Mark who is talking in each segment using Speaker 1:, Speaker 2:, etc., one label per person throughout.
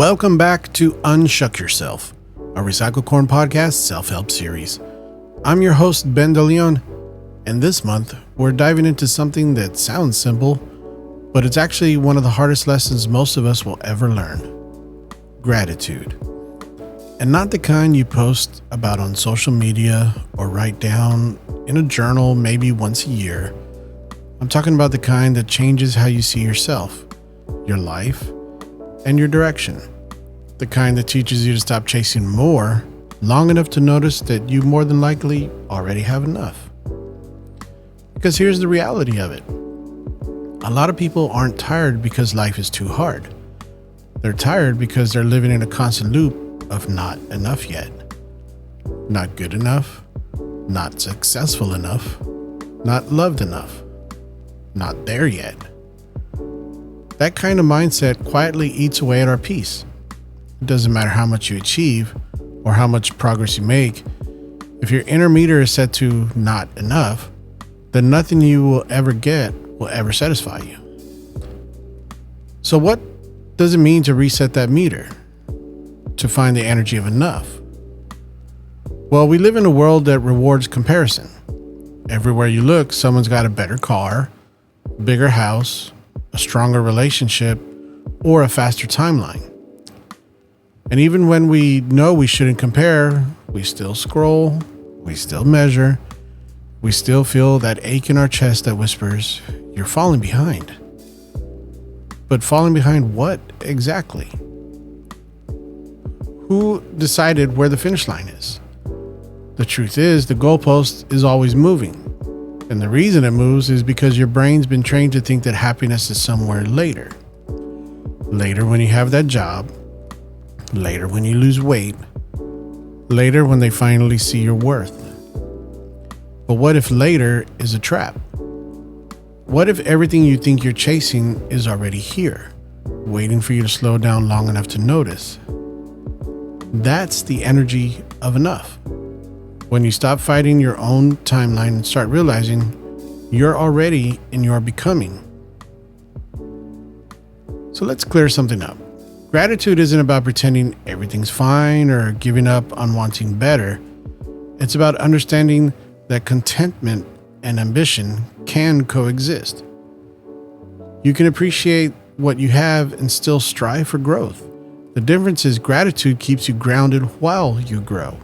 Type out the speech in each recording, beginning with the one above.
Speaker 1: Welcome back to Un-Shuck Yourself, a Recycle Corn podcast self-help series. I'm your host, Ben DeLeon, and this month we're diving into something that sounds simple, but it's actually one of the hardest lessons most of us will ever learn: gratitude. And not the kind you post about on social media or write down in a journal maybe once a year. I'm talking about the kind that changes how you see yourself, your life, and your direction. The kind that teaches you to stop chasing more long enough to notice that you more than likely already have enough. Because here's the reality of it. A lot of people aren't tired because life is too hard. They're tired because they're living in a constant loop of not enough yet. Not good enough, not successful enough, not loved enough, not there yet. That kind of mindset quietly eats away at our peace. It doesn't matter how much you achieve or how much progress you make. If your inner meter is set to not enough, then nothing you will ever get will ever satisfy you. So what does it mean to reset that meter? To find the energy of enough? Well, we live in a world that rewards comparison. Everywhere you look, someone's got a better car, a bigger house, a stronger relationship, or a faster timeline. And even when we know we shouldn't compare, we still scroll, we still measure, we still feel that ache in our chest that whispers, "You're falling behind." But falling behind what exactly? Who decided where the finish line is? The truth is, the goalpost is always moving. And the reason it moves is because your brain's been trained to think that happiness is somewhere later. Later when you have that job. Later when you lose weight. Later when they finally see your worth. But what if later is a trap? What if everything you think you're chasing is already here, waiting for you to slow down long enough to notice? That's the energy of enough. When you stop fighting your own timeline and start realizing you're already in your becoming. So let's clear something up. Gratitude isn't about pretending everything's fine or giving up on wanting better. It's about understanding that contentment and ambition can coexist. You can appreciate what you have and still strive for growth. The difference is gratitude keeps you grounded while you grow.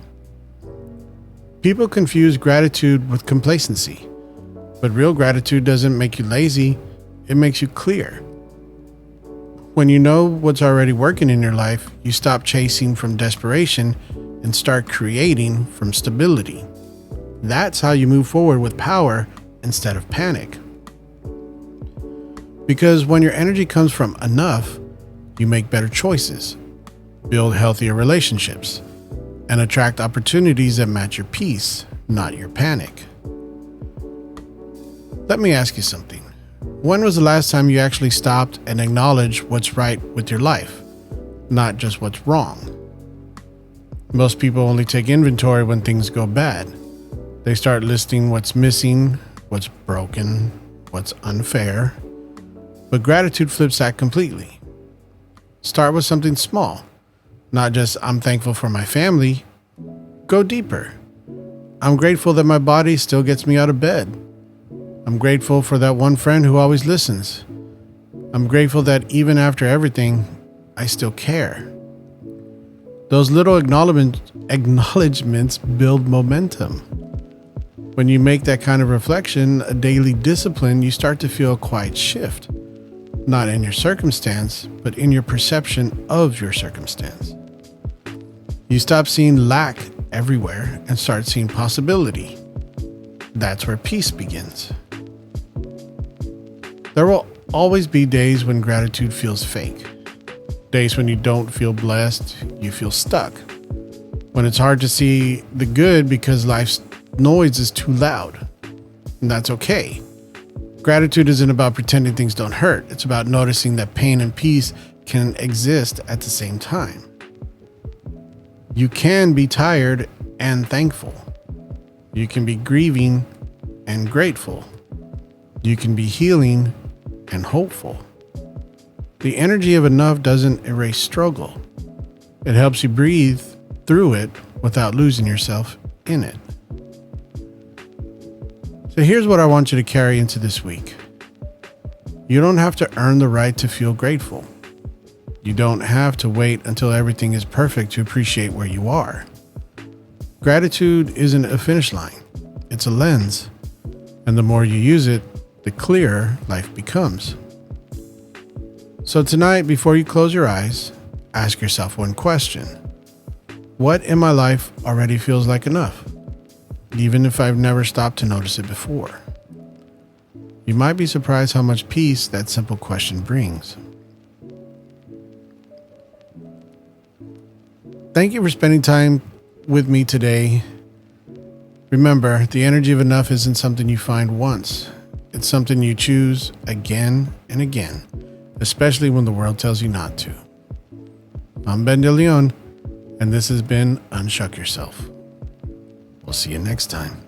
Speaker 1: People confuse gratitude with complacency, but real gratitude doesn't make you lazy, it makes you clear. When you know what's already working in your life, you stop chasing from desperation and start creating from stability. That's how you move forward with power instead of panic. Because when your energy comes from enough, you make better choices, build healthier relationships, and attract opportunities that match your peace, not your panic. Let me ask you something. When was the last time you actually stopped and acknowledged what's right with your life, not just what's wrong? Most people only take inventory when things go bad. They start listing what's missing, what's broken, what's unfair. But gratitude flips that completely. Start with something small. Not just, "I'm thankful for my family." Go deeper. "I'm grateful that my body still gets me out of bed. I'm grateful for that one friend who always listens. I'm grateful that even after everything, I still care." Those little acknowledgements build momentum. When you make that kind of reflection a daily discipline, you start to feel a quiet shift. Not in your circumstance, but in your perception of your circumstance. You stop seeing lack everywhere and start seeing possibility. That's where peace begins. There will always be days when gratitude feels fake. Days when you don't feel blessed, you feel stuck. When it's hard to see the good because life's noise is too loud. And that's okay. Gratitude isn't about pretending things don't hurt. It's about noticing that pain and peace can exist at the same time. You can be tired and thankful. You can be grieving and grateful. You can be healing and hopeful. The energy of enough doesn't erase struggle. It helps you breathe through it without losing yourself in it. So here's what I want you to carry into this week. You don't have to earn the right to feel grateful. You don't have to wait until everything is perfect to appreciate where you are. Gratitude isn't a finish line. It's a lens. And the more you use it, the clearer life becomes. So tonight, before you close your eyes, ask yourself one question. What in my life already feels like enough? Even if I've never stopped to notice it before. You might be surprised how much peace that simple question brings. Thank you for spending time with me today. Remember, the energy of enough isn't something you find once. It's something you choose again and again, especially when the world tells you not to. I'm Ben DeLeon, and this has been Un-Shuck Yourself. We'll see you next time.